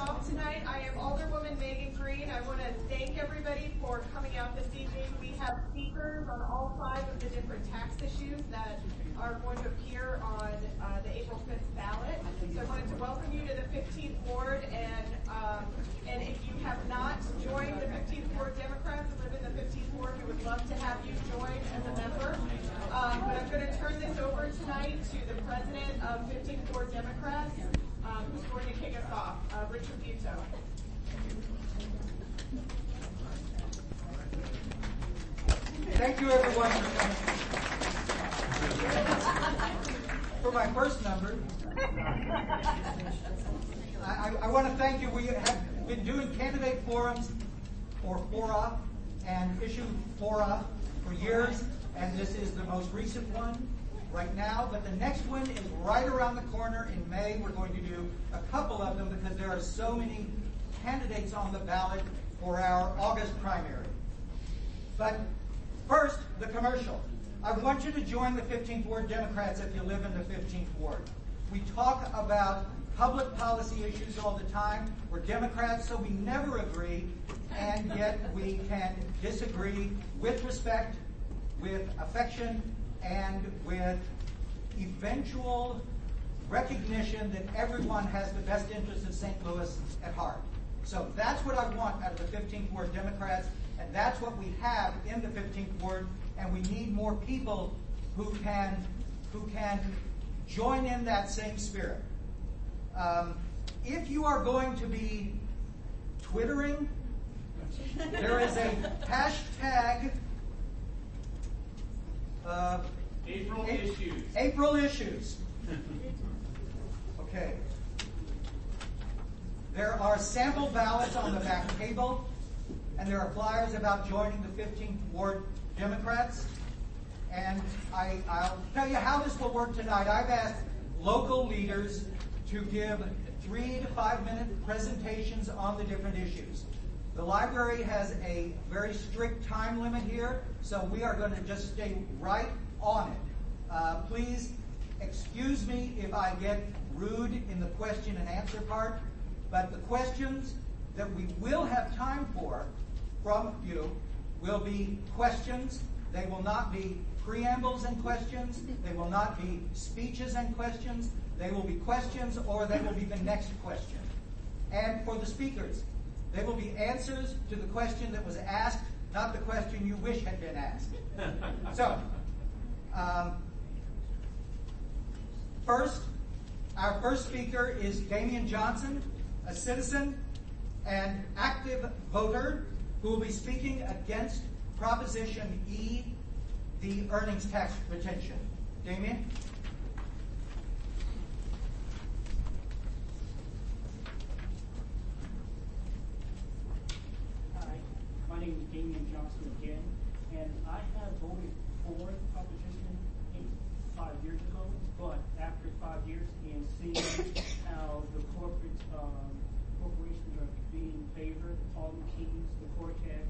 off tonight. I am Alderwoman Green. I want to thank everybody for coming out this evening. We have speakers on all 5 of the different tax issues that are going to appear on the April 5th ballot. So I wanted to welcome you to the 15th Ward, and if you have not joined the 15th Ward Democrats and live in the 15th Ward, we would love to have you join as a member. But I'm going to turn this over tonight to the president of 15th Ward Democrats, who's going to kick us off, Richard Buteau. Thank you, everyone, for my first number. I want to thank you. We have been doing candidate forums or fora and issue fora for years, and this is the most recent one right now. But the next one is right around the corner in May. We're going to do a couple of them because there are so many candidates on the ballot for our August primary. But first, the commercial. I want you to join the 15th Ward Democrats if you live in the 15th Ward. We talk about public policy issues all the time. We're Democrats, so we never agree, and yet we can disagree with respect, with affection, and with eventual recognition that everyone has the best interest of St. Louis at heart. So that's what I want out of the 15th Ward Democrats, and that's what we have in the 15th Ward, and we need more people who can join in that same spirit. If you are going to be Twittering, there is a hashtag April issues. Okay. There are sample ballots on the back table, and there are flyers about joining the 15th Ward Democrats. And I'll tell you how this will work tonight. I've asked local leaders to give 3 to 5 minute presentations on the different issues. The library has a very strict time limit here, so we are going to just stay right on it. Please excuse me if I get rude in the question and answer part, but the questions that we will have time for from you will be questions. They will not be preambles and questions. They will not be speeches and questions. They will be questions, or they will be the next question. And for the speakers, they will be answers to the question that was asked, not the question you wish had been asked. So, our first speaker is Damian Johnson, a citizen and active voter who will be speaking against Proposition E, the earnings tax retention. Damian? Hi, my name is Damian Johnson again, and I have voted for Proposition 5 years ago, but after 5 years and seeing how the corporations are being favored, all the keys, the cortex,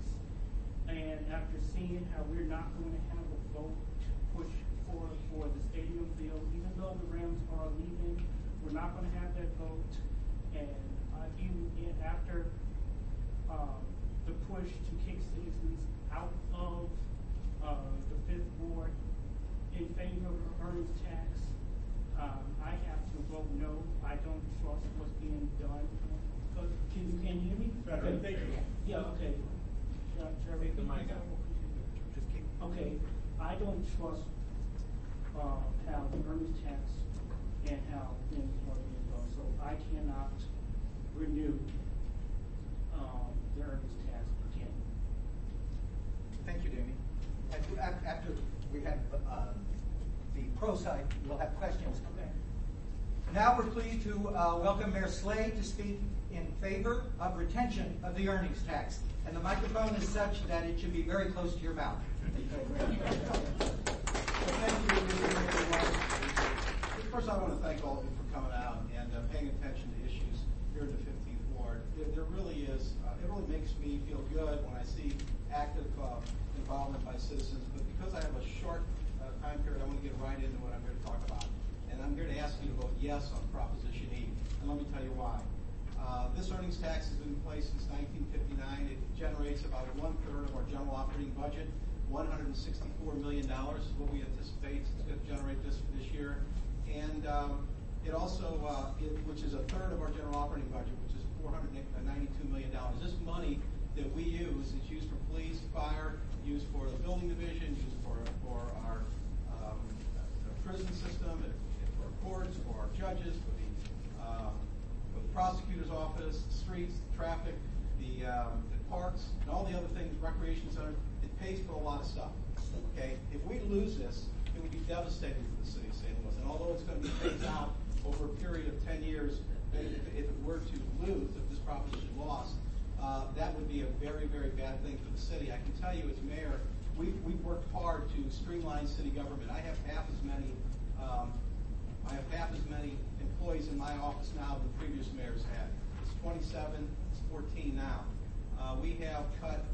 and after seeing how we're not going to have a vote to push forward for the stadium bill, even though the Rams are leaving, we're not going to have that vote. And I view it after the push to kick citizens out of the 5th Ward in favor of earnings tax, I have to vote no. I don't trust what's being done. Can you hear me? Better. Thank you. Yeah, okay. Take the mic out. Okay, I don't trust how the earnings tax and how things are being done, so I cannot renew the earnings tax again. Thank you, Damian. After we have the pro side, we'll have questions. Okay. Now we're pleased to welcome Mayor Slade to speak in favor of retention of the earnings tax. And the microphone is such that it should be very close to your mouth. Thank you, everyone. First, I want to thank all of you for coming out and paying attention to issues here in the 15th Ward. There really is, it really makes me feel good when I see active involvement by citizens. But because I have a short time period, I want to get right into what I'm here to talk about. And I'm here to ask you to vote yes on Proposition E. And let me tell you why. This earnings tax has been in place since 1959. It generates about 1/3 of our general operating budget. $164 million is what we anticipate it's going to generate this year. And it also, which is 1/3 of our general operating budget, which is $492 million. This money that we use is used for police, fire, used for the building division, used for our prison system, for our courts, for our judges, for the prosecutor's office, the streets, the traffic, the parks, and all the other things, recreation center. It pays for a lot of stuff. Okay, if we lose this, it would be devastating for the city of St. Louis. And although it's going to be phased out over a period of 10 years, if it were to lose, if this proposition lost, that would be a very, very bad thing for the city. I can tell you, as mayor, we've worked hard to streamline city government. I have half as many employees in my office now than previous mayors had. It's 27. It's 14 now. We have cut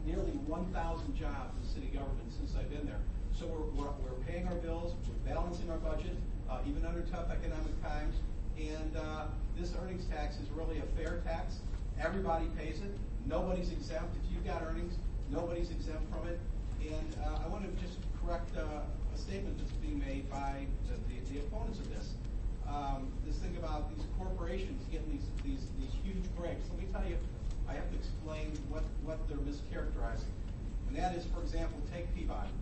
nearly 1,000 jobs in city government since I've been there. So we're paying our bills. We're balancing our budget, even under tough economic times. And this earnings tax is really a fair tax. Everybody pays it. Nobody's exempt. If you've got earnings, nobody's exempt from it. And I want to just correct a statement that's being made by the opponents of this. This thing about these corporations getting these huge breaks. Let me tell you, I have to explain what they're mischaracterizing. And that is, for example, take Peabody.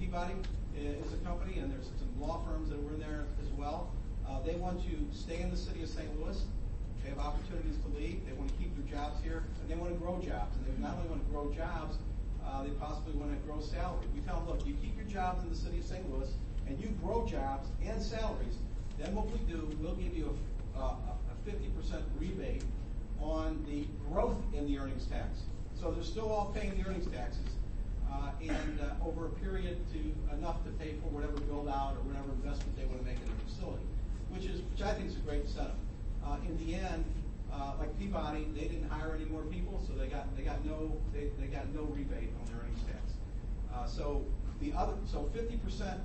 Peabody is a company, and there's some law firms that were in there as well. They want to stay in the city of St. Louis. They have opportunities to leave. They want to keep their jobs here, and they want to grow jobs. And they not only want to grow jobs, they possibly want to grow salary. We tell them, look, you keep your jobs in the city of St. Louis, and you grow jobs and salaries. Then what we do, we'll give you a 50% rebate on the growth in the earnings tax. So they're still all paying the earnings taxes, and over a period to enough to pay for whatever build out or whatever investment they want to make in a facility, which I think is a great incentive. In the end, like Peabody, they didn't hire any more people, so they got no rebate on their earnings tax. So 50%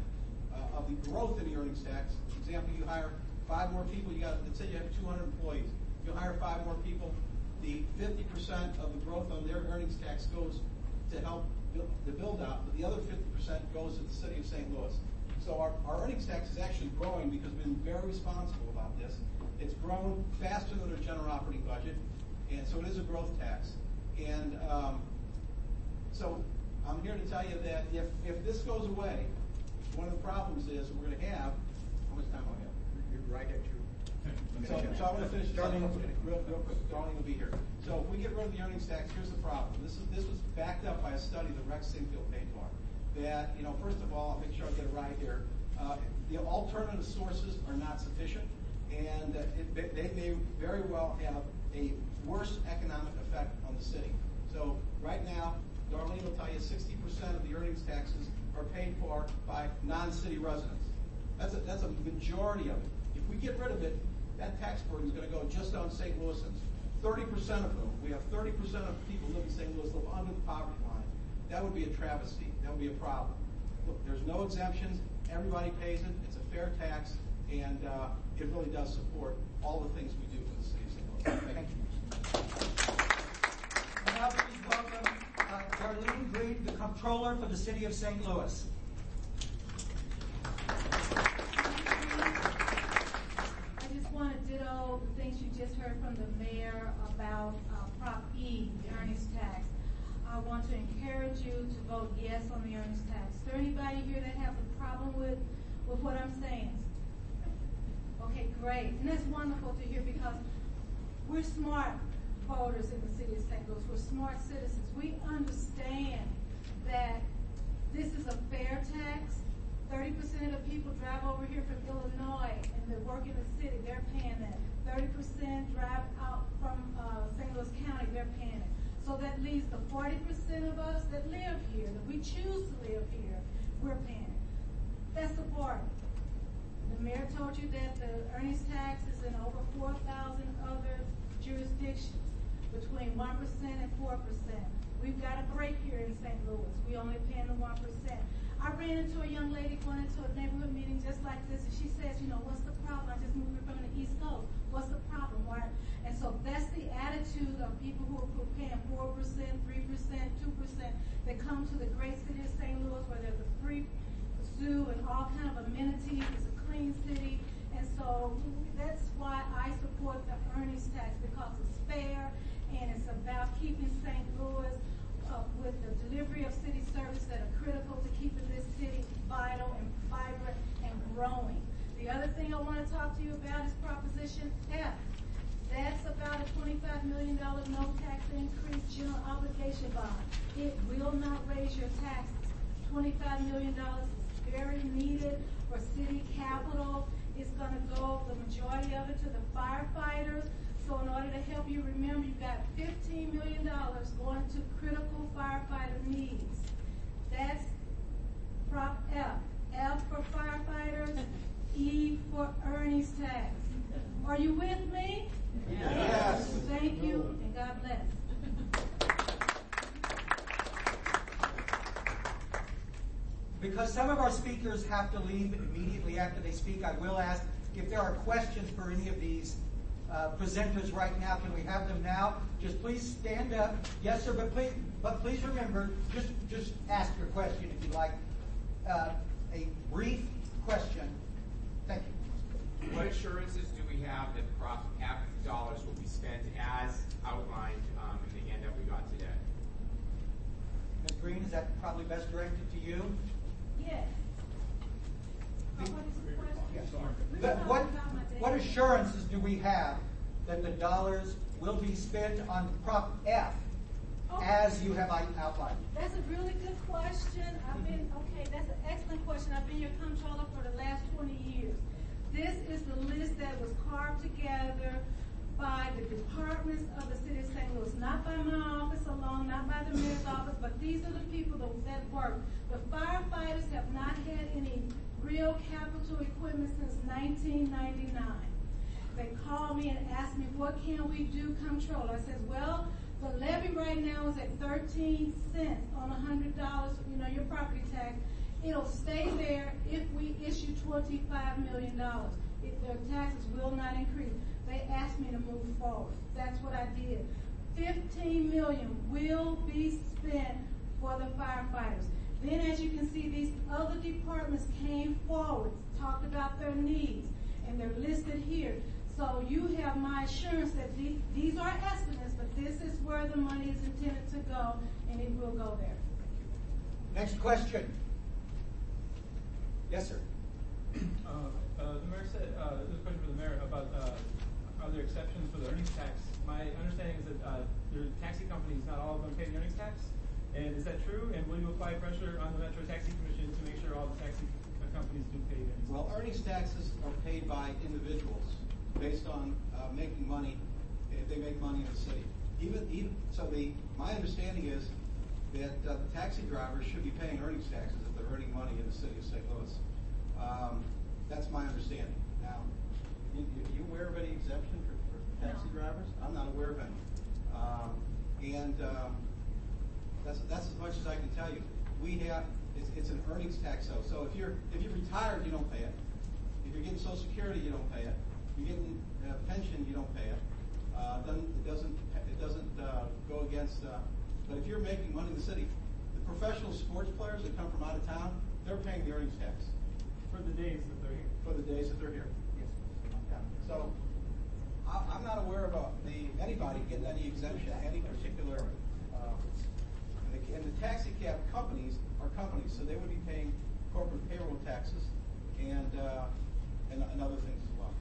of the growth in the earnings tax. For example, you hire 5 more people. Let's say you have 200 employees. You hire 5 more people. The 50% of the growth on their earnings tax goes to help the build out, but the other 50% goes to the city of St. Louis. So our earnings tax is actually growing because we've been very responsible about this. It's grown faster than our general operating budget, and so it is a growth tax. And so I'm here to tell you that if this goes away, one of the problems is we're going to have, how much time do I have? You're right at you. So I'm going to finish real quick. Darlene will be here. So if we get rid of the earnings tax, here's the problem. This was backed up by a study that Rex Sinfield paid for. That, first of all, I'll make sure I get it right here. The alternative sources are not sufficient, and they may very well have a worse economic effect on the city. So right now, Darlene will tell you 60% of the earnings taxes are paid for by non-city residents. That's a majority of it. If we get rid of it, that tax burden is going to go just on St. Louisans. 30% of whom, we have 30% of people live in St. Louis live under the poverty line. That would be a travesty. That would be a problem. Look, there's no exemptions. Everybody pays it. It's a fair tax, and it really does support all the things we do for the city of St. Louis. Thank you. Now please welcome Darlene Green, the Comptroller for the city of St. Louis. I just want to ditto the things you just heard from the mayor about Prop E, the earnings tax. I want to encourage you to vote yes on the earnings tax. Is there anybody here that has a problem with what I'm saying? Okay, great. And that's wonderful to hear because we're smart voters in the city of St. Louis. We're smart citizens. We understand that this is a fair tax. 30% of the people drive over here from Illinois and they work in the city, they're paying that. 30% drive out from St. Louis County, they're paying it. So that leaves the 40% of us that live here, that we choose to live here, we're paying it. That's the part. The mayor told you that the earnings tax is in over 4,000 other jurisdictions, between 1% and 4%. We've got a break here in St. Louis. We only paying the 1%. I ran into a young lady going into a neighborhood meeting just like this, and she says, what's the problem? I just moved here from the East Coast. What's the problem? Why? 3%, 2%. They come to the great city of St. Louis where there's a free zoo and all kind of amenities. It's a clean city. And so that's why I support the earnings tax, because it's fair and it's about keeping St. Louis with the delivery of city services that are critical to keeping this city vital and vibrant and growing. The other thing I want to talk to you about is Proposition F. That's about a $25 million no tax increase general obligation bond. It will not raise your taxes. $25 million is very needed for city capital. It's going to go, the majority of it, to the firefighters. So in order to help you remember, you've got $15 million going to critical firefighter needs. That's Prop F. F for firefighters, E for earnings tax. Are you with me? Yes. Thank you, and God bless. Because some of our speakers have to leave immediately after they speak, I will ask if there are questions for any of these presenters right now. Can we have them now? Just please stand up. Yes, sir, but please remember, just ask your question if you like. A brief question. Thank you. What assurances do we have that Prop F dollars will be spent as outlined in the handout we got today? Ms. Green, is that probably best directed to you? Yes. What is the question? Yes. What assurances do we have that the dollars will be spent on Prop F as you have outlined? That's a really good question. That's an excellent question. I've been your comptroller for the last 20 years. This is the list that was carved together by the departments of the city of St. Louis, not by my office alone, not by the mayor's office, but these are the people that work. The firefighters have not had any real capital equipment since 1999. They called me and asked me, what can we do, comptroller? I said, well, the levy right now is at 13 cents on $100, your property tax. It'll stay there if we issue $25 million. Their taxes will not increase. They asked me to move forward. That's what I did. $15 million will be spent for the firefighters. Then, as you can see, these other departments came forward, talked about their needs, and they're listed here. So you have my assurance that these are estimates, but this is where the money is intended to go, and it will go there. Next question. Yes, sir. The mayor said, this is a question for the mayor about are there exceptions for the earnings tax? My understanding is that the taxi companies, not all of them pay the earnings tax. And is that true? And will you apply pressure on the Metro Taxi Commission to make sure all the taxi companies do pay the earnings tax? Well, earnings taxes are paid by individuals based on making money, if they make money in the city. My understanding is that taxi drivers should be paying earnings taxes if they're earning money in the city of St. Louis. That's my understanding. Now, are you aware of any exemption for taxi drivers? I'm not aware of any. That's as much as I can tell you. It's an earnings tax though. So if you're retired, you don't pay it. If you're getting Social Security, you don't pay it. If you're getting a pension, you don't pay it. It doesn't go against. But if you're making money in the city, the professional sports players that come from out of town, they're paying the earnings tax For the days that they're here. for the days that they're here. Yes. Yeah. So I'm not aware of anybody getting any exemption, any particular. And the taxi cab companies are companies, so they would be paying corporate payroll taxes and other things as well.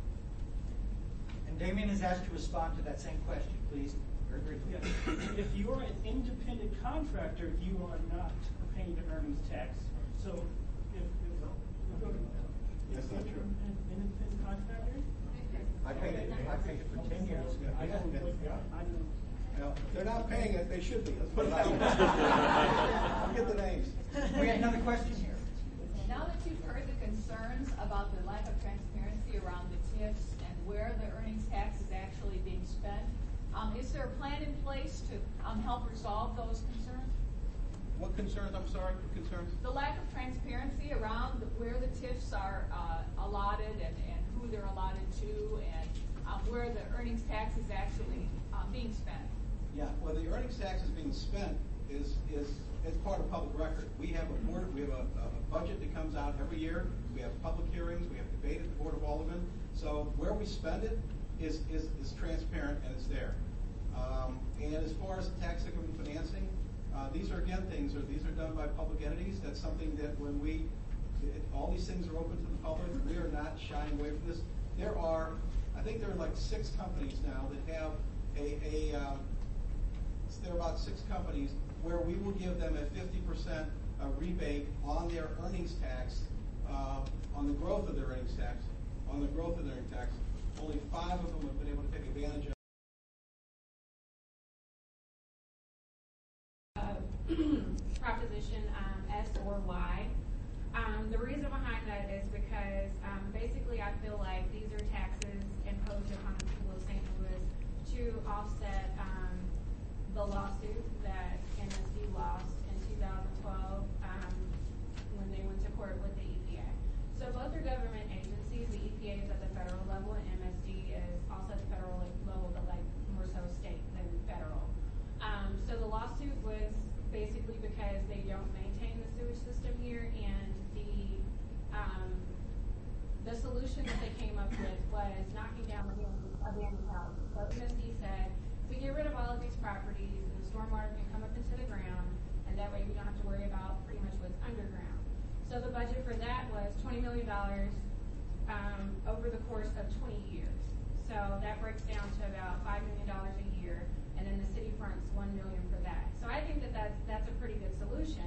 And Damien is asked to respond to that same question, please. Very briefly. Yeah. If you're an independent contractor, you are not paying the earnings tax. So if That's not true. An independent contractor? I paid it for 10 years. I know. Well, if they're not paying it, they should be. Let's put it that way. I'll get the names. We had another question here. Now that you've heard the concerns about the lack of transparency around the TIFs and where the earnings tax is actually being spent, is there a plan in place to help resolve those concerns? What concerns? I'm sorry, what concerns? The lack of transparency around where the TIFs are allotted and who they're allotted to and where the earnings tax is actually being spent. Yeah, well, the earnings tax is being spent is part of public record. We have a budget that comes out every year. We have public hearings. We have debate at the Board of Aldermen. So where we spend it is transparent and it's there. And as far as tax increment financing, these are again these are done by public entities. That's something that when all these things are open to the public, we are not shying away from this. I think there are like 6 companies now that have there are about 6 companies where we will give them a 50% rebate on their earnings tax, on the growth of their earnings tax. Only 5 of them have been able to take advantage of proposition S or Y. The reason behind that is because basically I feel like these are taxes imposed upon the people of St. Louis to offset the lawsuit that MSD lost in 2012 when they went to court with the EPA. So both are government agencies. The EPA is at the federal level and MSD is also at the federal level, but like more so state than federal. So the lawsuit was basically because they don't maintain the sewage system here, and the solution that they came up with was knocking down abandoned houses. So MSD said, if we get rid of all of these properties, and the stormwater can come up into the ground, and that way we don't have to worry about pretty much what's underground. So the budget for that was $20 million over the course of 20 years. So that breaks down to about $5 million a year, and then the city fronts $1 million for that. So I think that's a pretty good solution.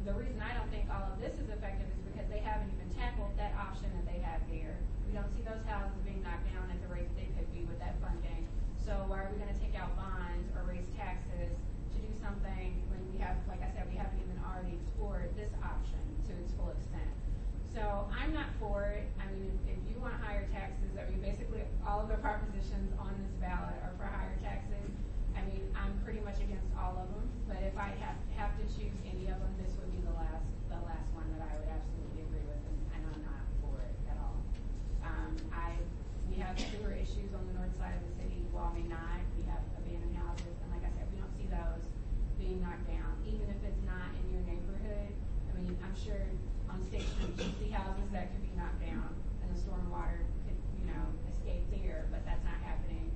The reason I don't think all of this is effective is because they haven't even tackled that option that they have there. We don't see those houses being knocked down at the rate that they could be with that funding. So why are we going to take out bonds or raise taxes to do something when we have, like I said, we haven't even already explored this option to its full extent. So I'm not for it. I mean, if you want higher taxes, I mean, basically all of the propositions on this ballot are for higher taxes. I mean, I'm pretty much against all of them, but if I have to choose any of them, this would be the last one that I would absolutely agree with, and I'm not for it at all. We have sewer issues on the north side of the city. Well, I mean, we have abandoned houses, and like I said, we don't see those being knocked down, even if it's not in your neighborhood. I mean, I'm sure on State Street you see houses that could be knocked down, and the stormwater could, escape there, but that's not happening.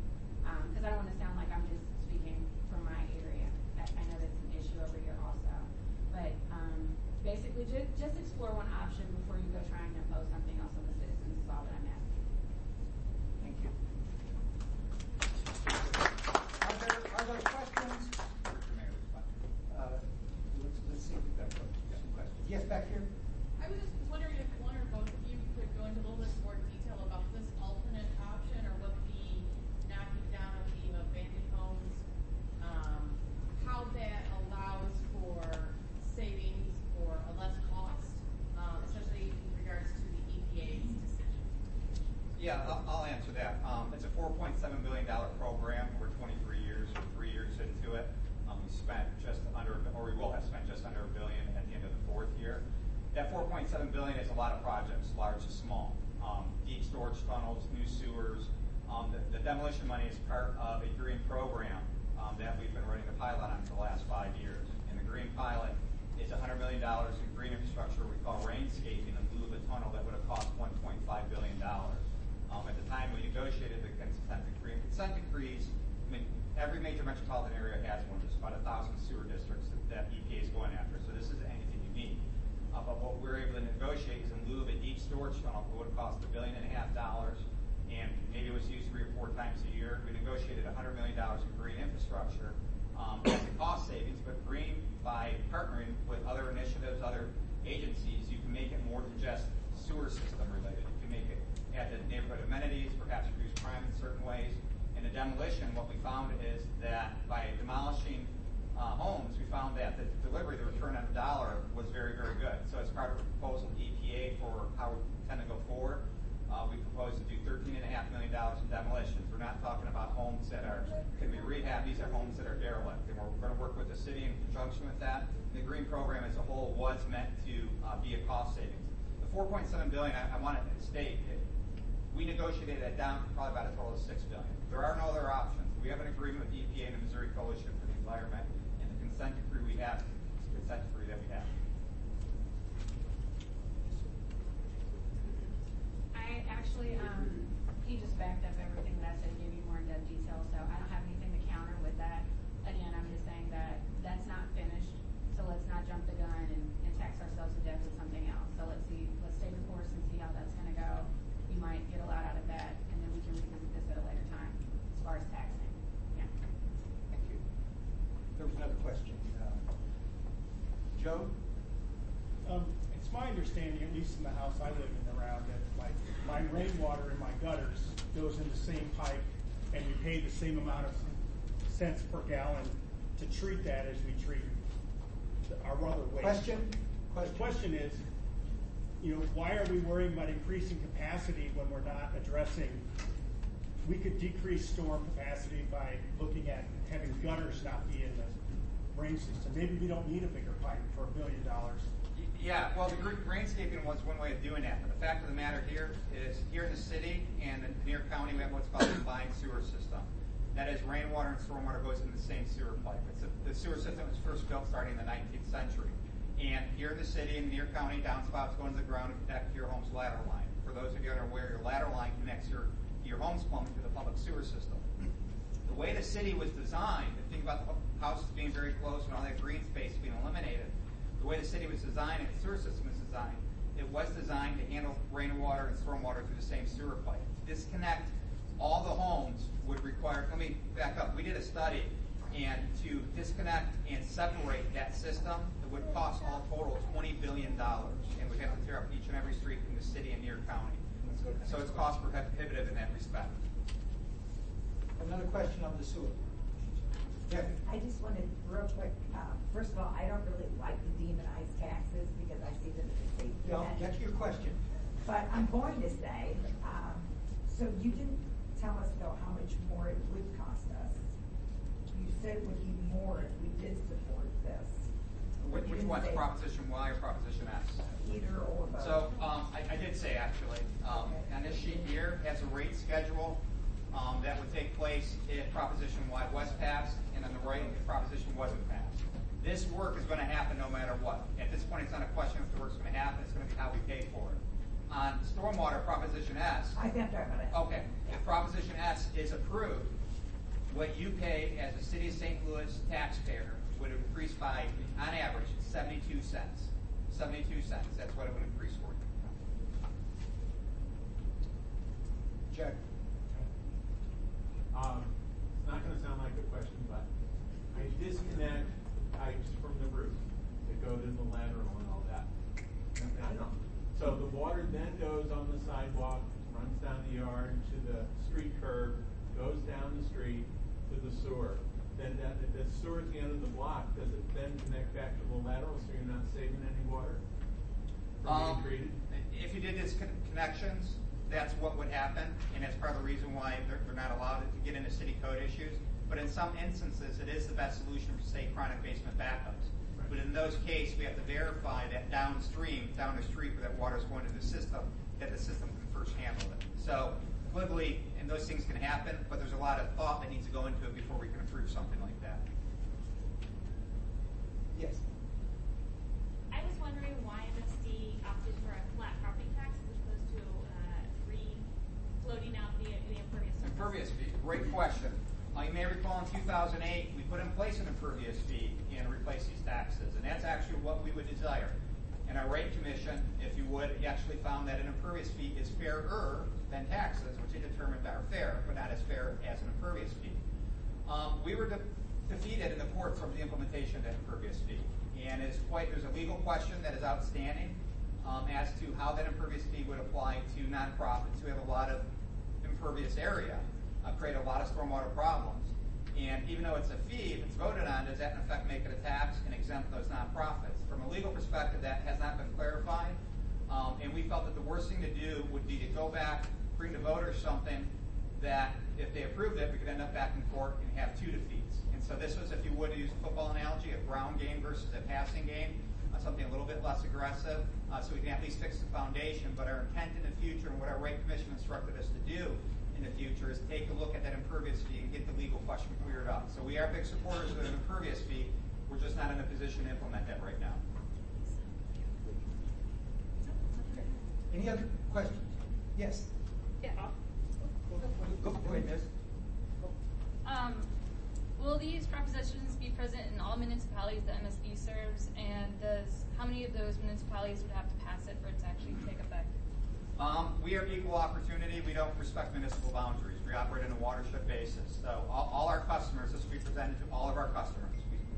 Because I don't want to sound like I'm just speaking from my area. I know that's an issue over here also. But basically, just explore one option before you go trying to impose something else on the citizens is all that I'm asking. Thank you. Are there questions? Let's see if we've got some questions. Yes, back here. I was just wondering if one or both of you could go into a little bit more detail about this alternate option, or what the knocking down of the abandoned homes, how that allows for savings or a less cost, especially in regards to the EPA's decision. Yeah, I'll answer that. It's a $4.7 billion program over 23 years. We're 3 years into it. We spent we will have spent just under $1 billion at the end of the 4th year. That $4.7 billion is a lot of projects, large to small. Deep storage tunnels, new sewers. The demolition money is part of a green program that we've been running the pilot on for the last 5 years. And the green pilot is $100 million in green infrastructure we call rainscaping in lieu of a tunnel that would have cost $1.5 billion. At the time we negotiated the consent decree. Consent decrees, I mean, every major metropolitan area has one. There's about 1,000 sewer districts that EPA is going after. So this isn't anything unique. But what we're able to negotiate is in lieu of a deep storage tunnel, it would have cost $1.5 billion, and maybe it was used 3 or 4 times a year. We negotiated $100 million in green infrastructure as a cost savings, but green by partnering with other initiatives, other agencies, you can make it more than just sewer system related. You can make it add the neighborhood amenities, perhaps reduce crime in certain ways. In the demolition, what we found is that by demolishing homes, we found that the delivery, the return on the dollar was very, very good. So as part of a proposal to EPA for how we tend to go forward, we propose to do $13.5 million in demolitions. We're not talking about homes that can be rehab. These are homes that are derelict. And we're going to work with the city in conjunction with that. The green program as a whole was meant to be a cost savings. The $4.7 billion, I want to state, we negotiated that down to probably about a total of $6 billion. There are no other options. We have an agreement with the EPA and the Missouri Coalition for the Environment, and the consent decree that we have. I actually, he just backed up everything that I said, gave you more in-depth detail, so I don't have anything to counter with that. Again, I'm just saying that that's not finished, so let's not jump the gun and tax ourselves to death with something else. So let's stay the course and see how that's gonna go. We might get a lot out of that, and then we can revisit this at a later time, as far as taxing. Yeah. Thank you. There was another question. Joe? It's my understanding, at least in the house I live in around, that my rainwater in my gutters goes in the same pipe, and we pay the same amount of cents per gallon to treat that as we treat our other waste. The question is, why are we worrying about increasing capacity when we're not addressing? We could decrease storm capacity by looking at having gutters not be in the rain system. Maybe we don't need a bigger pipe for $1 billion. Yeah, well, the greenscaping was one way of doing that. But the fact of the matter here is, here in the city and in Near County, we have what's called a combined sewer system. That is, rainwater and stormwater goes into the same sewer pipe. The sewer system was first built starting in the 19th century. And here in the city, in Near County, downspouts go into the ground and connect to your home's lateral line. For those of you unaware, your lateral line connects your home's plumbing to the public sewer system. The way the city was designed, and think about the houses being very close and all that green space being eliminated, the way the city was designed and the sewer system was designed, it was designed to handle rainwater and stormwater through the same sewer pipe. To disconnect all the homes would require, let me back up, we did a study, and to disconnect and separate that system, it would cost all total $20 billion, and we'd have to tear up each and every street in the city and Near County. So it's cost prohibitive in that respect. Another question on the sewer. Yeah. I just wanted real quick, first of all, I don't really like the demonized taxes because I see them as a safety Yeah, net. that's your question. But I'm going to say, so you didn't tell us though how much more it would cost us. You said it would be more if we did support this. Which one's Proposition Y or Proposition S? Either or both. So I did say actually, on this sheet here has a rate schedule that would take place if Proposition Y was passed, and on the right if Proposition wasn't passed. This work is going to happen no matter what. At this point, it's not a question if the work's going to happen, it's going to be how we pay for it. On stormwater, Proposition S. I think I'm talking about it. Okay. If Proposition S is approved, what you pay as a City of St. Louis taxpayer would increase by, on average, 72 cents. 72 cents. That's what it would increase for you. Jack. It's not going to sound like a question, but I disconnect pipes from the roof that go to the lateral and all that. I know. So the water then goes on the sidewalk, runs down the yard to the street curb, goes down the street to the sewer. Then the sewer at the end of the block, does it then connect back to the lateral so you're not saving any water from being treated? If you did disconnections, that's what would happen, and that's part of the reason why they're not allowed to get into city code issues. But in some instances, it is the best solution for, say, chronic basement backups. Right. But in those cases, we have to verify that downstream, down the street where that water is going to the system, that the system can first handle it. So, clearly, and those things can happen, but there's a lot of thought that needs to go into it before we can approve something like that. Yes. I was wondering why MSD opted for a flat property tax as opposed to free floating out the impervious surface. Impervious fee, great question. You may recall in 2008, we put in place an impervious fee and replaced these taxes, and that's actually what we would desire. And our rate commission, if you would, actually found that an impervious fee is fairer than taxes, which they determined are fair, but not as fair as an impervious fee. We were defeated in the courts over the implementation of that impervious fee. And there's a legal question that is outstanding as to how that impervious fee would apply to nonprofits who have a lot of impervious area, create a lot of stormwater problems. And even though it's a fee, if it's voted on, does that in effect make it a tax and exempt those nonprofits? From a legal perspective, that has not been clarified. And we felt that the worst thing to do would be to go back, bring to voters something that, if they approved it, we could end up back in court and have two defeats. And so this was, if you would, to use a football analogy, a ground game versus a passing game, something a little bit less aggressive, so we can at least fix the foundation. But our intent in the future and what our rate commission instructed us to do in the future is take a look at that impervious fee and get the legal question cleared up. So we are big supporters of an impervious fee. We're just not in a position to implement that right now. Any other questions? Yes. Yeah. Go ahead, Miss. Will these propositions be present in all municipalities that MSD serves, and how many of those municipalities would have to pass it for it to actually take effect? We are equal opportunity. We don't respect municipal boundaries. We operate on a watershed basis. So all our customers, this will be presented to all of our customers.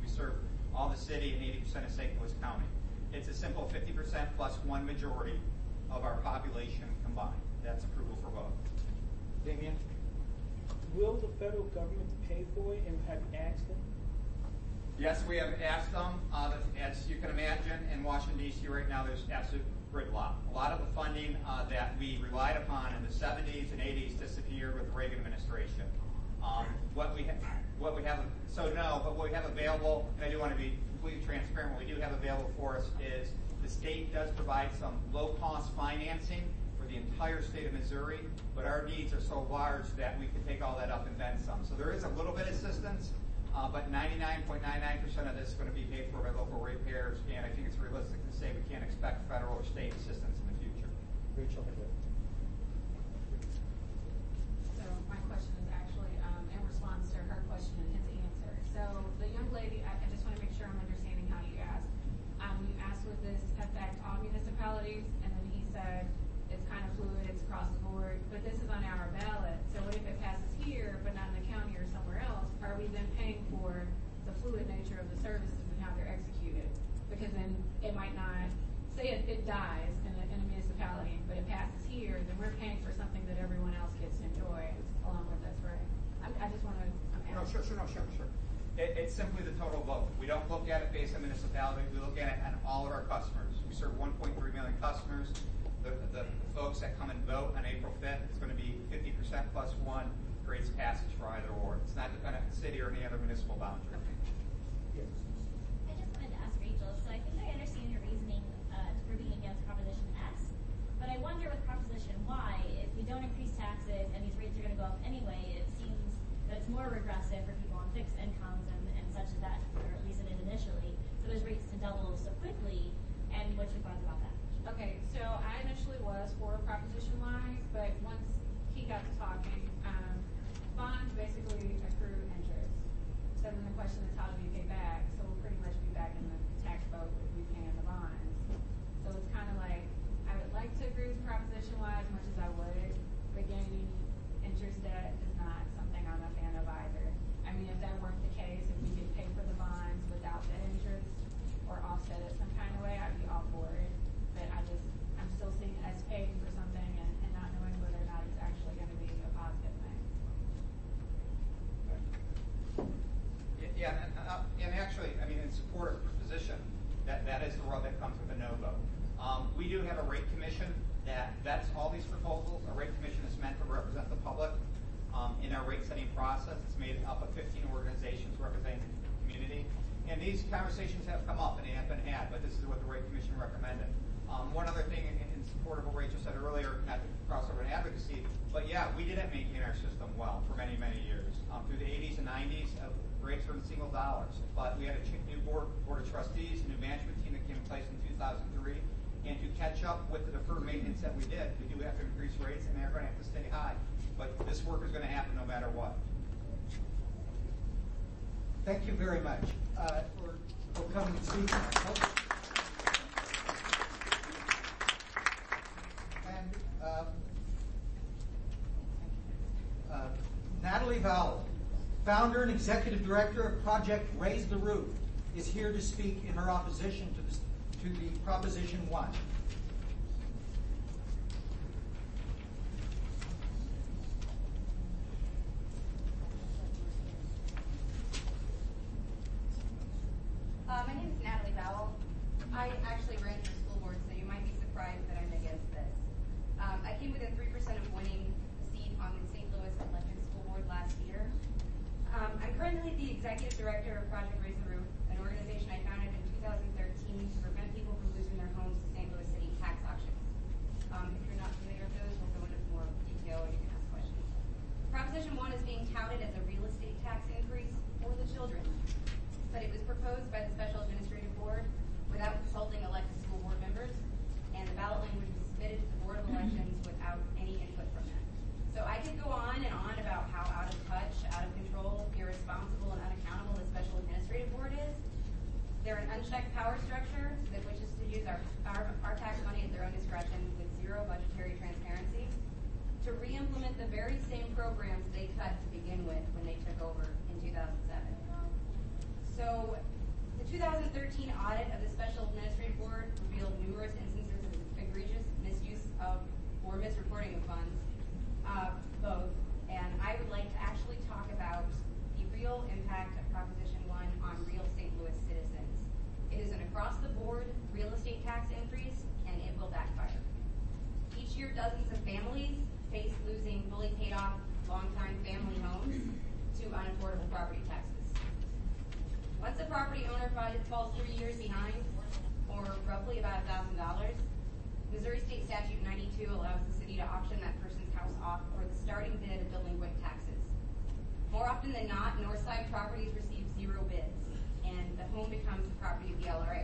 We serve all the city and 80% of St. Louis County. It's a simple 50% plus one majority of our population combined. That's approval for vote. Damien? Will the federal government pay for it, and have you asked them? Yes, we have asked them. As you can imagine, in Washington, D.C. right now, there's absolute gridlock. A lot of the funding that we relied upon in the 70s and 80s disappeared with the Reagan administration. What we have available, and I do want to be completely transparent, what we do have available for us is the state does provide some low-cost financing for the entire state of Missouri, but our needs are so large that we can take all that up and then some. So there is a little bit of assistance, but 99.99% of this is going to be paid for by local ratepayers, and I think it's realistic to say we can't expect federal or state assistance in the future. Rachel. So my question is actually in response to her question and his answer. So the young lady, I just want to make sure I'm understanding how you asked. You asked, would this affect all municipalities? And then he said, it's kind of fluid, it's across the board, but this is on our ballot. So what if it passes here, but not in the county or somewhere else? Are we then paying for the fluid nature of the services and how they're executed? Because then it might not, say it dies in a municipality, but it passes here, then we're paying for something that everyone else gets to enjoy along with us, right? I just want to, Sure. It's simply the total vote. We don't look at it based on municipality. We look at it on all of our customers. We serve 1.3 million customers. The folks that come and vote on April 5th, it's going to be 50% plus one creates passage for either or. It's not dependent on the city or any other municipal boundary. Yes. I just wanted to ask Rachel, so I think I understand your reasoning for being against Proposition X, but I wonder with Proposition Y, if we don't increase taxes and these rates are going to go up anyway, it seems that it's more regressive for people on fixed incomes and such as that, or at least it is initially, for those rates to double so quickly, and what's your thoughts about that? Okay, so I initially was for Proposition Y, but once he got to talking, bonds basically accrue interest. So then the question is, how do we pay back? So we'll pretty much be back in the tax boat if we pay in the bonds. So it's kind of like, I would like to agree with Proposition Y as much as I would, but gaining interest debt is not something I'm a fan of either. I mean, if that weren't the case, if we could pay for the bonds without that interest or offset it some kind of way, I'd be all for it. But I'm still seeing us paying for something and not knowing whether or not it's actually going to be a positive thing. Yeah, and actually, I mean, in support of the position, that is the rub that comes with a no vote. We do have a rate commission that vets all these proposals. A rate commission is meant to represent the public in our rate setting process. It's made up of 15 organizations representing the community. And these conversations have come up and they have been had, but this is what the rate commission recommended. One other thing in support of what Rachel said earlier, not to cross over in advocacy, but yeah, we didn't maintain our system well for many, many years. Through the 80s and 90s, rates were in single dollars. But we had a new board of trustees, a new management team that came in place in 2003. And to catch up with the deferred maintenance that we did, we do have to increase rates, and they're going to have to stay high. But this work is going to happen no matter what. Thank you very much for coming and speaking. And Natalie Vowell, founder and executive director of Project Raise the Roof, is here to speak in her opposition to the Proposition 1. My name is Natalie Vowell. I actually ran for school board, so you might be surprised that I'm against this. I came within 3% of winning a seat on the St. Louis Electric School Board last year. I'm currently the executive director of Project Raise the Roof, an organization I founded in 2013 to prevent people from losing their homes to St. Louis City tax auctions. If you're not familiar with those, we'll go into more detail and you can ask questions. touted as a real estate tax increase for the children, but it was proposed by the Special Administrative Board without consulting elected school board members, and the ballot language was submitted to the Board of Elections without any input from them. So I could go on and on about how out of touch, out of control, irresponsible, and unaccountable the Special Administrative Board is. They're an unchecked power structure that wishes to use our tax money at their own discretion with zero budgetary transparency to re-implement the very same programs they cut to begin with when they took over in 2007. So the 2013 audit of the Special Administrative Board revealed numerous instances of egregious misuse of or misreporting of funds, both, and I would like to actually talk about the real impact of Proposition 1 on real St. Louis citizens. It is an across-the-board real estate tax increase, and it will backfire. Each year, dozens of families face losing fully paid-off, long-time family homes to unaffordable property taxes. Once a property owner falls 3 years behind, or roughly about $1,000, Missouri State Statute 92 allows the city to auction that person's house off for the starting bid of delinquent taxes. More often than not, Northside properties receive 0 bids, and the home becomes the property of the LRA.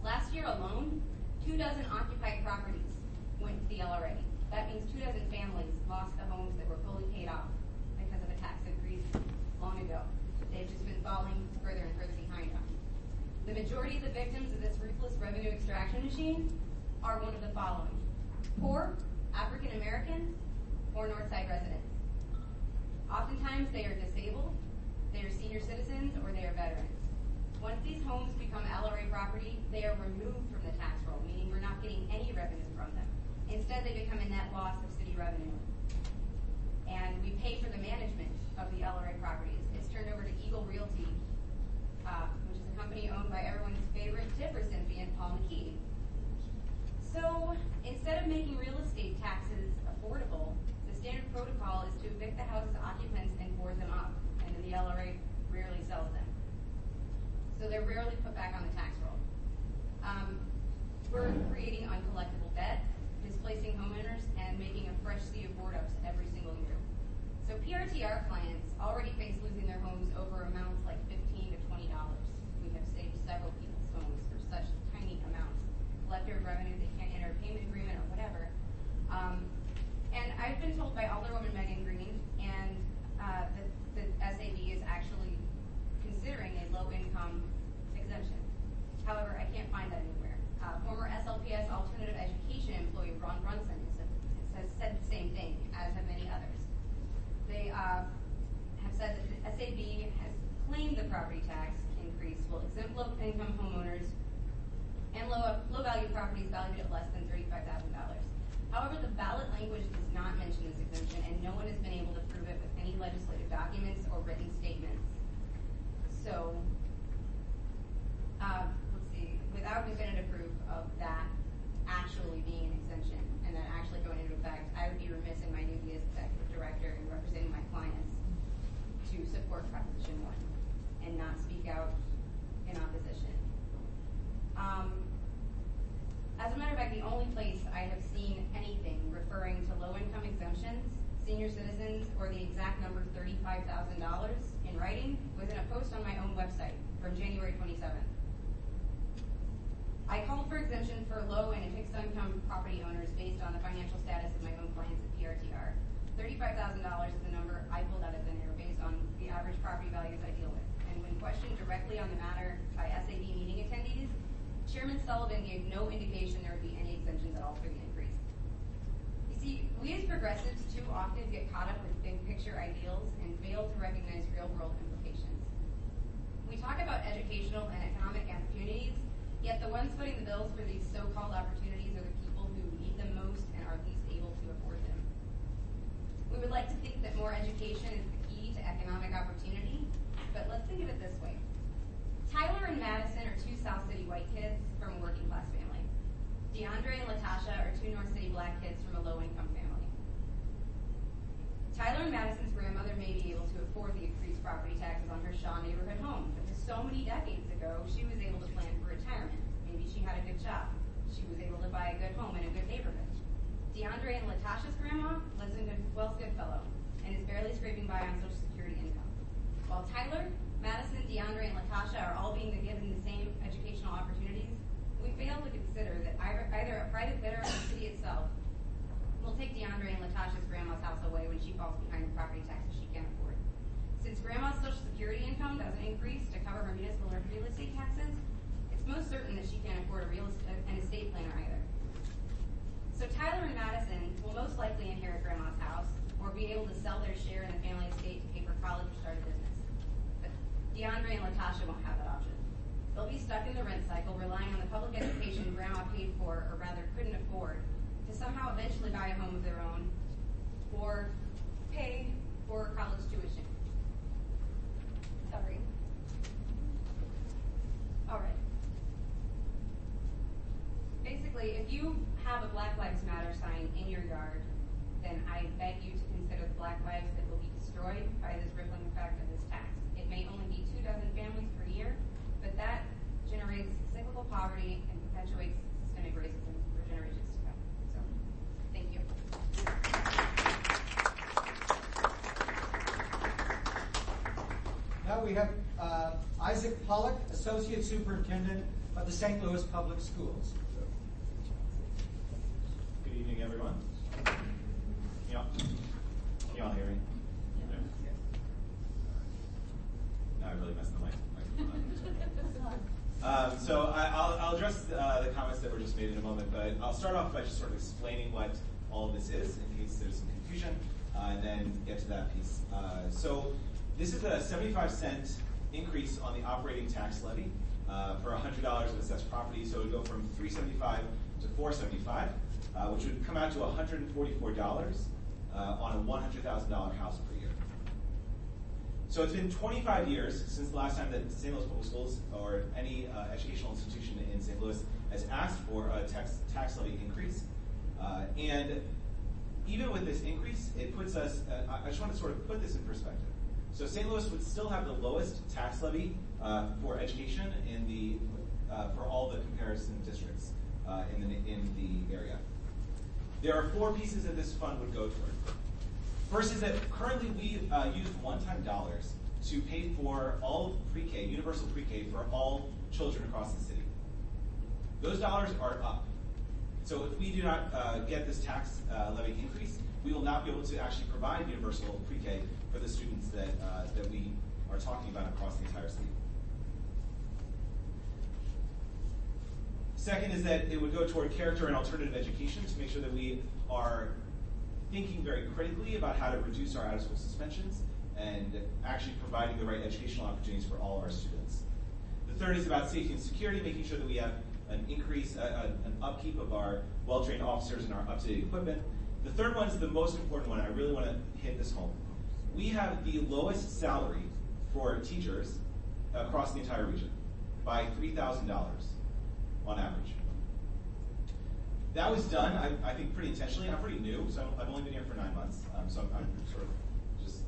Last year alone, 24 occupied properties went to the LRA. That means 24 families lost the homes that were fully paid off because of a tax increase long ago. They've just been falling further and further behind on. The majority of the victims of this ruthless revenue extraction machine are one of the following: poor, African Americans, or Northside residents. Oftentimes they are disabled, they are senior citizens, or they are veterans. Once these homes become LRA property, they are removed from the tax roll, meaning we're not getting any revenue from them. Instead, they become a net loss of city revenue. And we pay for the management of the LRA properties. It's turned over to Eagle Realty, which is a company owned by everyone's favorite TIP recipient, Paul McKee. So instead of making real estate taxes affordable, the standard protocol is to evict the house's occupants and board them up, and then the LRA rarely sells them. So they're rarely put back on the tax roll. We're creating uncollectible debt, displacing homeowners, and making a fresh sea of board-ups every single year. So PRTR clients already face losing their homes over amounts like $15 to $20. We have saved several people's homes for such tiny amounts. Collector of revenue, they can't enter a payment agreement or whatever. And I've been told by Alderwoman Megan Green and the SAB is actually considering a low-income exemption. However, I can't find that anywhere. Former SLPS alternative education employee Ron Brunson has said the same thing, as have many others. They have said that the SAB has claimed the property tax increase will exempt low-income homeowners and low-value properties valued at less than $35,000. However, the ballot language does not mention this exemption, and no one has been able to prove it with any legislative documents or written statements. So, let's see, without definitive proof of that actually being an exemption and that actually going into effect, I would be remiss in my duty as executive director and representing my clients to support Proposition 1 and not speak out in opposition. As a matter of fact, the only place I have seen anything referring to low-income exemptions, senior citizens, or the exact number $35,000 in writing was in a post on my own website from January 27th. I called for exemption for low and fixed-income property owners based on the financial status of my own clients at PRTR. $35,000 is the number I pulled out of thin air based on the average property values I deal with. And when questioned directly on the matter by SAB meeting attendees, Chairman Sullivan gave no indication there would be any exemptions at all for the increase. You see, we as progressives too often get caught up with big-picture ideals and fail to recognize real-world implications. We talk about educational and economic opportunities, yet the ones footing the bills for these so-called opportunities are the people who need them most and are least able to afford them. We would like to think that more education is the key to economic opportunity, but let's think of it this way. Tyler and Madison are two South City white kids from a working-class family. DeAndre and Latasha are two North City black kids from a low-income family. Tyler and Madison's grandmother may be able to afford the increased property taxes on her Shaw neighborhood home, because so many decades ago, she was able to plan for retirement. Maybe she had a good job. She was able to buy a good home in a good neighborhood. DeAndre and Latasha's grandma lives in Wells Goodfellow, and and is barely scraping by on Social Security income. While Tyler, Madison, DeAndre, and Latasha are all being given the same educational opportunities, we fail to consider that either a private bidder or the city itself will take DeAndre and Latasha's grandma's house away when she falls behind in property taxes she can't afford. Since grandma's Social Security income doesn't increase to cover her municipal or real estate taxes, it's most certain that she can't afford an estate planner either. So Tyler and Madison will most likely inherit grandma's house or be able to sell their share in the family estate to pay for college or start a business. But DeAndre and Latasha won't have that option. They'll be stuck in the rent cycle, relying on the public education grandma paid for, or rather couldn't afford, to somehow eventually buy a home of their own or pay for college tuition. Sorry. All right. Basically, if you have a Black Lives Matter sign in your yard, then I beg you to consider the Black lives that will be destroyed by this rippling effect of this tax. It may only be 24 families per year, but that generates cyclical poverty and perpetuates systemic racism for generations to come. So, thank you. Now we have Isaac Pollock, Associate Superintendent of the St. Louis Public Schools. Good evening, everyone. Can you all hear me? No, I really messed the microphone up. So I'll address the comments that were just made in a moment, but I'll start off by just sort of explaining what all of this is in case there's some confusion, and then get to that piece. So this is a 75-cent increase on the operating tax levy for $100 of assessed property. So it would go from $375 to $475, which would come out to $144 on a $100,000 house per year. So it's been 25 years since the last time that St. Louis Public Schools or any educational institution in St. Louis has asked for a tax levy increase. And even with this increase, it puts us, I just want to sort of put this in perspective. So St. Louis would still have the lowest tax levy for education in the for all the comparison districts in the area. There are 4 pieces that this fund would go toward. First is that currently we use one-time dollars to pay for all pre-K, universal pre-K for all children across the city. Those dollars are up. So if we do not get this tax levy increase, we will not be able to actually provide universal pre-K for the students that we are talking about across the entire city. Second is that it would go toward character and alternative education to make sure that we are thinking very critically about how to reduce our out-of-school suspensions and actually providing the right educational opportunities for all of our students. The third is about safety and security, making sure that we have an increase, an upkeep of our well-trained officers and our up-to-date equipment. The third one is the most important one, and I really want to hit this home. We have the lowest salary for teachers across the entire region by $3,000 on average. That was done, I think, pretty intentionally. I'm pretty new, so I've only been here for 9 months, so I'm sort of just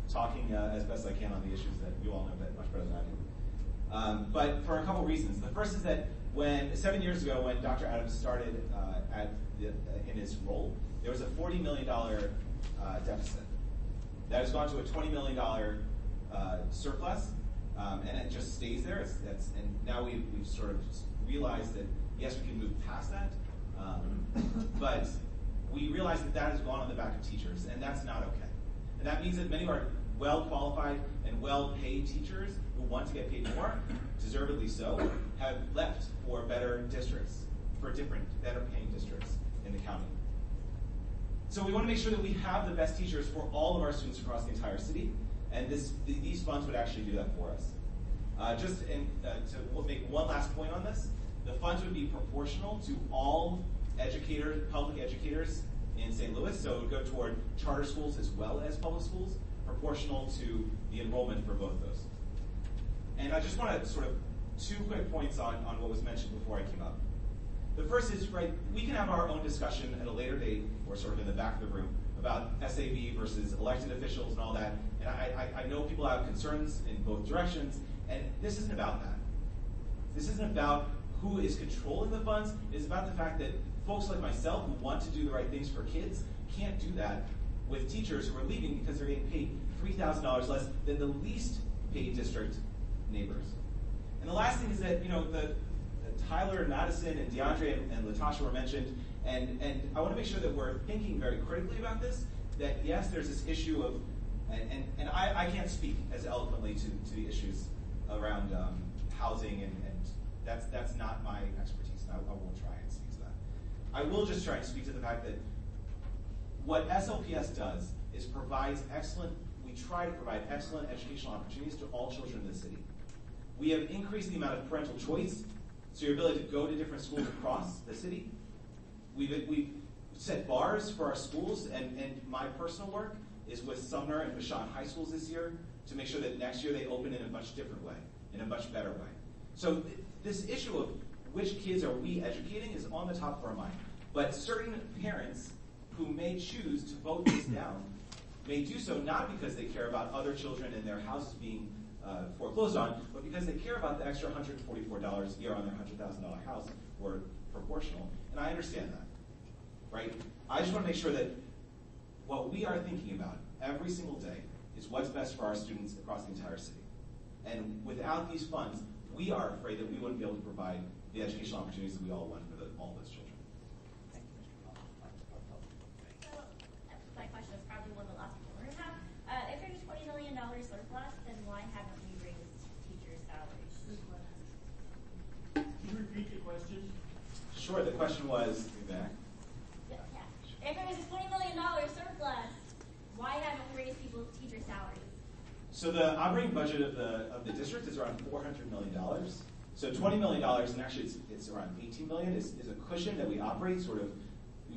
talking as best I can on the issues that you all know much better than I do. But for a couple reasons. The first is that 7 years ago, when Dr. Adams started in his role, there was a $40 million deficit. That has gone to a $20 million surplus, and it just stays there. And now we've sort of realized that, yes, we can move past that, but we realize that has gone on the back of teachers, and that's not okay. And that means that many of our well-qualified and well-paid teachers who want to get paid more, deservedly so, have left for better districts, for different, better-paying districts in the county. So we want to make sure that we have the best teachers for all of our students across the entire city, and these funds would actually do that for us. To make one last point on this, the funds would be proportional to all educators, public educators in St. Louis, so it would go toward charter schools as well as public schools, proportional to the enrollment for both those. And I just want to sort of 2 quick points on what was mentioned before I came up. The first is, right, we can have our own discussion at a later date, or sort of in the back of the room, about SAB versus elected officials and all that. And I know people have concerns in both directions, and this isn't about that. This isn't about who is controlling the funds. It's about the fact that folks like myself who want to do the right things for kids can't do that with teachers who are leaving because they're getting paid $3,000 less than the least paid district neighbors. And the last thing is that, the Tyler, Madison, and DeAndre and Latasha were mentioned, and I want to make sure that we're thinking very critically about this, that yes, there's this issue of, and I can't speak as eloquently to the issues around housing, and that's not my expertise, and I won't try and speak to that. I will just try and speak to the fact that what SLPS does is we try to provide excellent educational opportunities to all children in the city. We have increased the amount of parental choice, so your ability to go to different schools across the city. We've set bars for our schools, and my personal work is with Sumner and Vashon High Schools this year to make sure that next year they open in a much different way, in a much better way. So this issue of which kids are we educating is on the top of our mind. But certain parents who may choose to vote this down may do so not because they care about other children and their houses being foreclosed on, but because they care about the extra $144 a year on their $100,000 house, or proportional. And I understand that, right? I just want to make sure that what we are thinking about every single day is what's best for our students across the entire city. And without these funds, we are afraid that we wouldn't be able to provide the educational opportunities that we all want for all those children. So, my question is probably one of the last people we're going to have. If there's $20 million surplus, then why haven't we raised teachers' salaries? Can you repeat the question? Sure, the question was, back. Yeah. If there's a $20 million surplus, why haven't we raised teachers' salaries? So the operating budget of the district is around $400 million. So $20 million, and actually it's around $18 million, is a cushion that we operate. Sort of,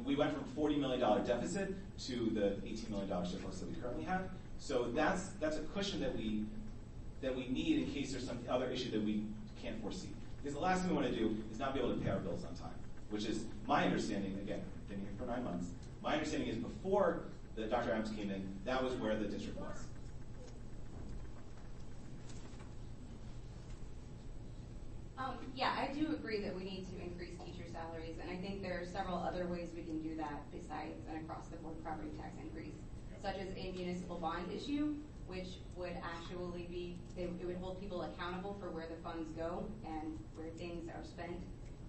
we went from $40 million deficit to the $18 million surplus that we currently have. So that's a cushion that we need in case there's some other issue that we can't foresee. Because the last thing we want to do is not be able to pay our bills on time, which is my understanding. Again, been here for 9 months. My understanding is before Dr. Adams came in, that was where the district was. Yeah, I do agree that we need to increase teacher salaries, and I think there are several other ways we can do that besides an across-the-board property tax increase, such as a municipal bond issue, which would actually be, it would hold people accountable for where the funds go and where things are spent,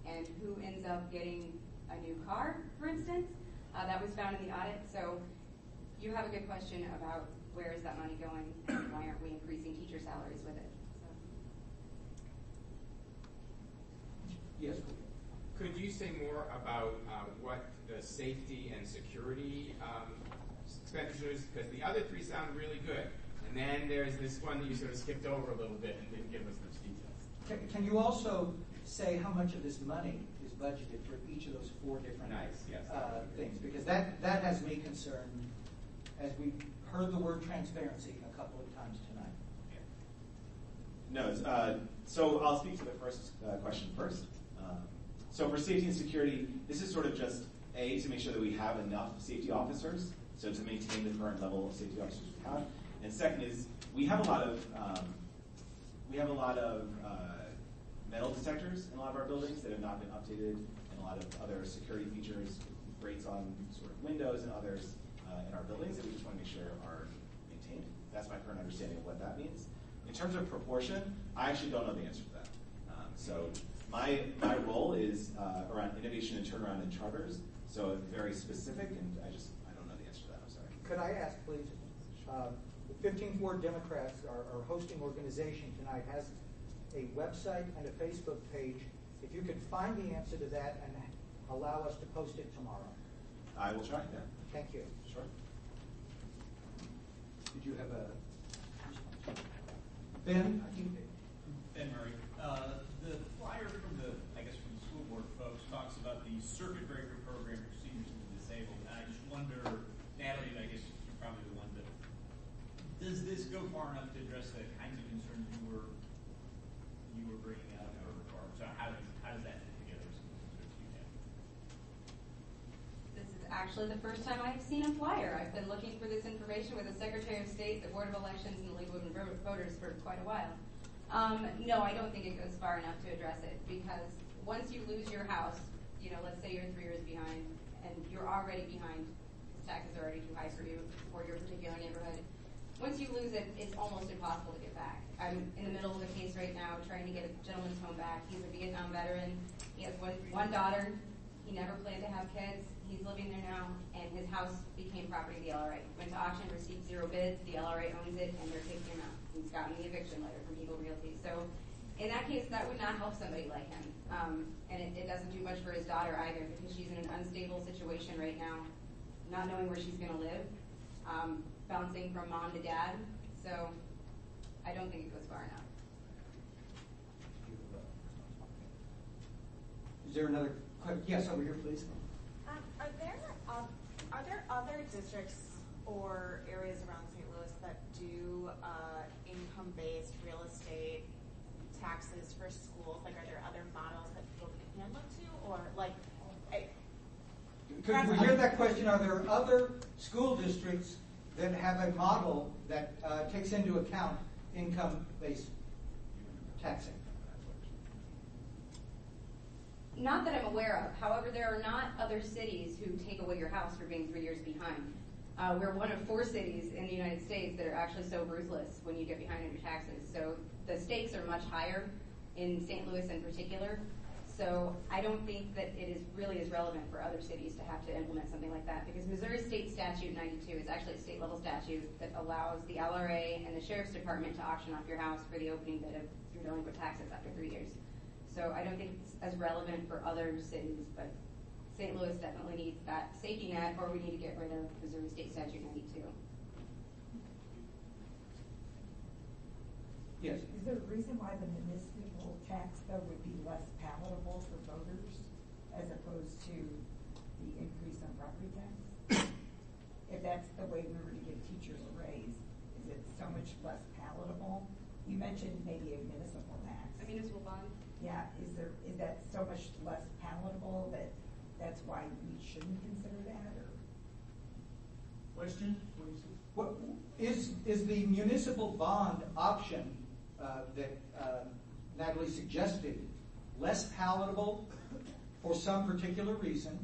and who ends up getting a new car, for instance. That was found in the audit. So you have a good question about where is that money going and why aren't we increasing teacher salaries with it. Yes. Could you say more about what the safety and security expenditures? Because the other three sound really good, and then there's this one that you sort of skipped over a little bit and didn't give us those details. Can you also say how much of this money is budgeted for each of those four different things? Because that has me concerned as we've heard the word transparency a couple of times tonight. No, so I'll speak to the first question first. So for safety and security, this is sort of just to make sure that we have enough safety officers, so to maintain the current level of safety officers we have. And second is we have a lot of metal detectors in a lot of our buildings that have not been updated, and a lot of other security features, grates on sort of windows and others in our buildings that we just want to make sure are maintained. That's my current understanding of what that means. In terms of proportion, I actually don't know the answer to that. So my role is around innovation and turnaround in charters, so very specific, and I don't know the answer to that. I'm sorry. Could I ask, please? The 15th Ward Democrats, our hosting organization tonight, has a website and a Facebook page. If you could find the answer to that and allow us to post it tomorrow. I will try, yeah. Thank you. Sure. Did you have a Ben? Ben Murray. The flyer from the school board folks talks about the circuit breaker program for seniors and the disabled. And I just wonder, Natalie, I guess you're probably the one, but does this go far enough to address the kinds of concerns you were bringing up, or so how does that fit together? This is actually the first time I've seen a flyer. I've been looking for this information with the Secretary of State, the Board of Elections, and the League of Women Voters for quite a while. No, I don't think it goes far enough to address it, because once you lose your house, let's say you're 3 years behind, and you're already behind taxes are already too high for you or your particular neighborhood. Once you lose it, it's almost impossible to get back. I'm in the middle of a case right now trying to get a gentleman's home back. He's a Vietnam veteran. He has one daughter. He never planned to have kids. He's living there now, and his house became property of the LRA. Went to auction, received 0 bids. The LRA owns it, and they're kicking him out. He's gotten the eviction letter from Eagle Realty. So in that case, that would not help somebody like him. And it doesn't do much for his daughter either, because she's in an unstable situation right now, not knowing where she's going to live, bouncing from mom to dad. So I don't think it goes far enough. Is there another question? Yes, over here, please. Are there other districts or areas around St. Louis that do income-based real estate taxes for schools? Like, are there other models that people can look to, or like? Could we hear that question? Are there other school districts that have a model that takes into account income-based taxing? Not that I'm aware of. However, there are not other cities who take away your house for being 3 years behind. We're one of 4 cities in the United States that are actually so ruthless when you get behind on your taxes. So the stakes are much higher in St. Louis in particular. So I don't think that it is really as relevant for other cities to have to implement something like that, because Missouri State Statute 92 is actually a state-level statute that allows the LRA and the Sheriff's Department to auction off your house for the opening bid of your delinquent taxes after 3 years. So I don't think it's as relevant for other cities, but St. Louis definitely needs that safety net, or we need to get rid of Missouri State Statute 92. Yes. Is there a reason why the municipal tax, though, would be less palatable for voters as opposed to the increase on property tax? If that's the way we were to give teachers a raise, is it so much less palatable? You mentioned maybe a municipal tax. A municipal bond? Yeah. Is that so much less palatable that that's why we shouldn't consider that? Or? Question? What is the municipal bond option that Natalie suggested less palatable for some particular reason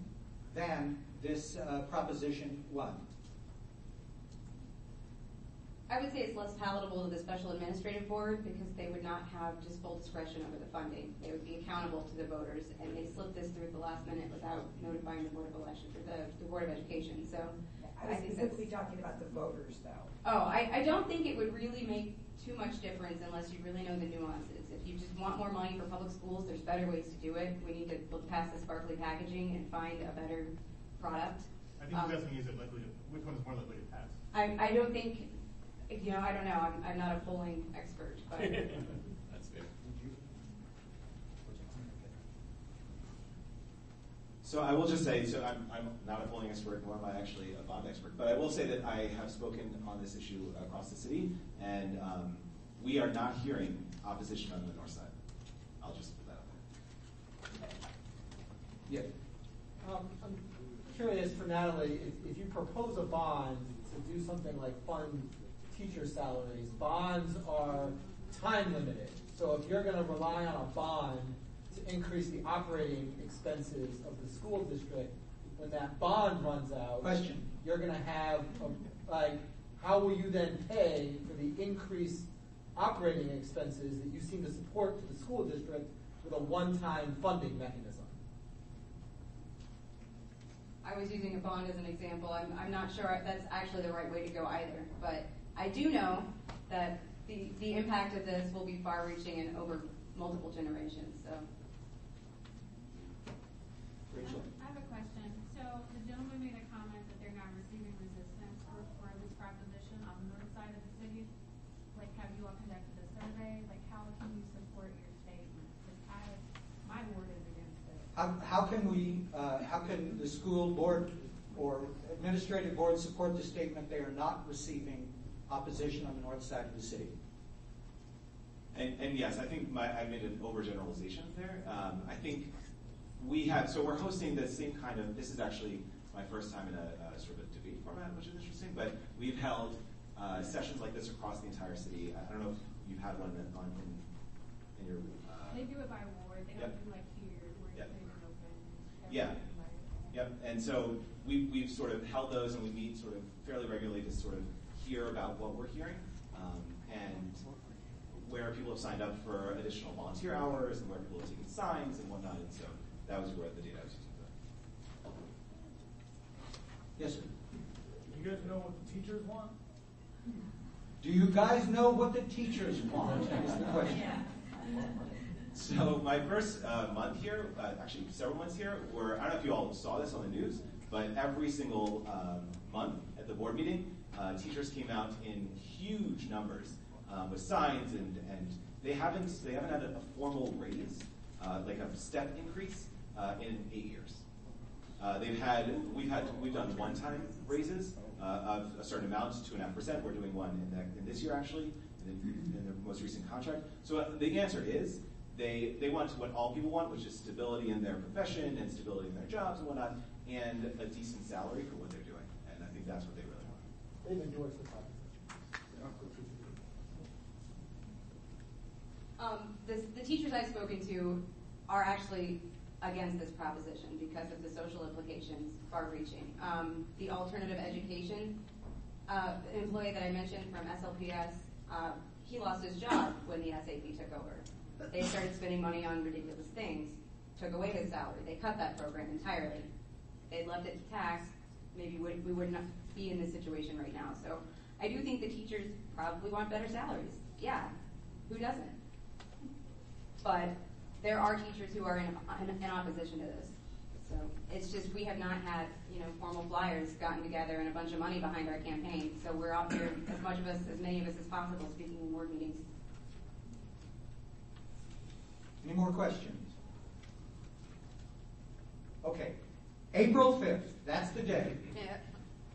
than this Proposition 1? I would say it's less palatable to the Special Administrative Board because they would not have just full discretion over the funding. They would be accountable to the voters, and they slipped this through at the last minute without notifying the Board of Election or the Board of Education. So I was specifically talking about the voters, though. Oh, I don't think it would really make too much difference unless you really know the nuances. If you just want more money for public schools, there's better ways to do it. We need to look past the sparkly packaging and find a better product. I think the best thing is which one is more likely to pass. I don't think, I don't know. I'm not a polling expert, but That's fair. So I will just say, so I'm not a polling expert, nor am I actually a bond expert, but I will say that I have spoken on this issue across the city, and we are not hearing opposition on the north side. I'll just put that out there. Yeah. I'm curious for Natalie, if you propose a bond to do something like fund teacher salaries, bonds are time limited. So if you're going to rely on a bond to increase the operating expenses of the school district, when that bond runs out, you're going to have, how will you then pay for the increased operating expenses that you seem to support to the school district with a one-time funding mechanism? I was using a bond as an example. I'm not sure that's actually the right way to go either, but I do know that the impact of this will be far-reaching and over multiple generations. So, Rachel. I have a question. So the gentleman made a comment that they're not receiving resistance for this proposition on the north side of the city. Like, have you all conducted a survey? Like, how can you support your statement? Because my word is against it. How can the school board or administrative board support the statement they are not receiving opposition on the north side of the city? And yes, I think I made an overgeneralization there. I think we're hosting the same kind of, this is actually my first time in a sort of debate format, which is interesting, but we've held sessions like this across the entire city. I don't know if you've had one in your... They do it by ward. They don't do like here where you put it open. Yeah. Yep. And so we've sort of held those, and we meet sort of fairly regularly to sort of hear about what we're hearing, and where people have signed up for additional volunteer hours, and where people have taken signs and whatnot, and so that was where the data I was using for that. Yes, sir. Do you guys know what the teachers want? Do you guys know what the teachers want? Is the question. So my first month here, actually several months here, were, I don't know if you all saw this on the news, but every single month at the board meeting, teachers came out in huge numbers with signs, and they haven't had a formal raise, like a step increase, in 8 years. We've done one-time raises of a certain amount, 2.5%. We're doing one in this year actually, in the most recent contract. So the answer is they want what all people want, which is stability in their profession and stability in their jobs and whatnot, and a decent salary for what they're doing. And I think that's what they really want. They've endorsed the proposition. The teachers I've spoken to are actually against this proposition because of the social implications, far-reaching. The alternative education employee that I mentioned from SLPS, he lost his job when the SAP took over. They started spending money on ridiculous things, took away his salary. They cut that program entirely. They left it to tax. Maybe we would not be in this situation right now. So I do think the teachers probably want better salaries. Yeah, who doesn't? But there are teachers who are in opposition to this. So it's just we have not had formal flyers gotten together and a bunch of money behind our campaign. So we're out there, as many of us as possible, speaking in board meetings. Any more questions? Okay. April 5th, that's the day. Yeah.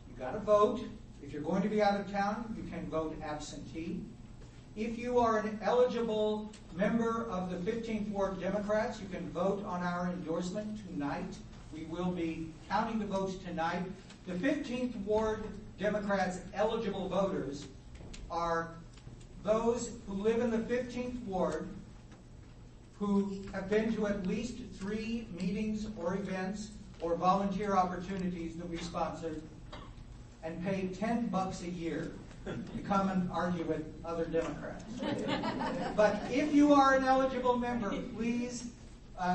You got to vote. If you're going to be out of town, you can vote absentee. If you are an eligible member of the 15th Ward Democrats, you can vote on our endorsement tonight. We will be counting the votes tonight. The 15th Ward Democrats' eligible voters are those who live in the 15th Ward who have been to at least 3 meetings or events or volunteer opportunities that we sponsored and pay $10 a year to come and argue with other Democrats. But if you are an eligible member, please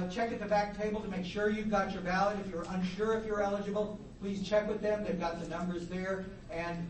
check at the back table to make sure you've got your ballot. If you're unsure if you're eligible, please check with them. They've got the numbers there. And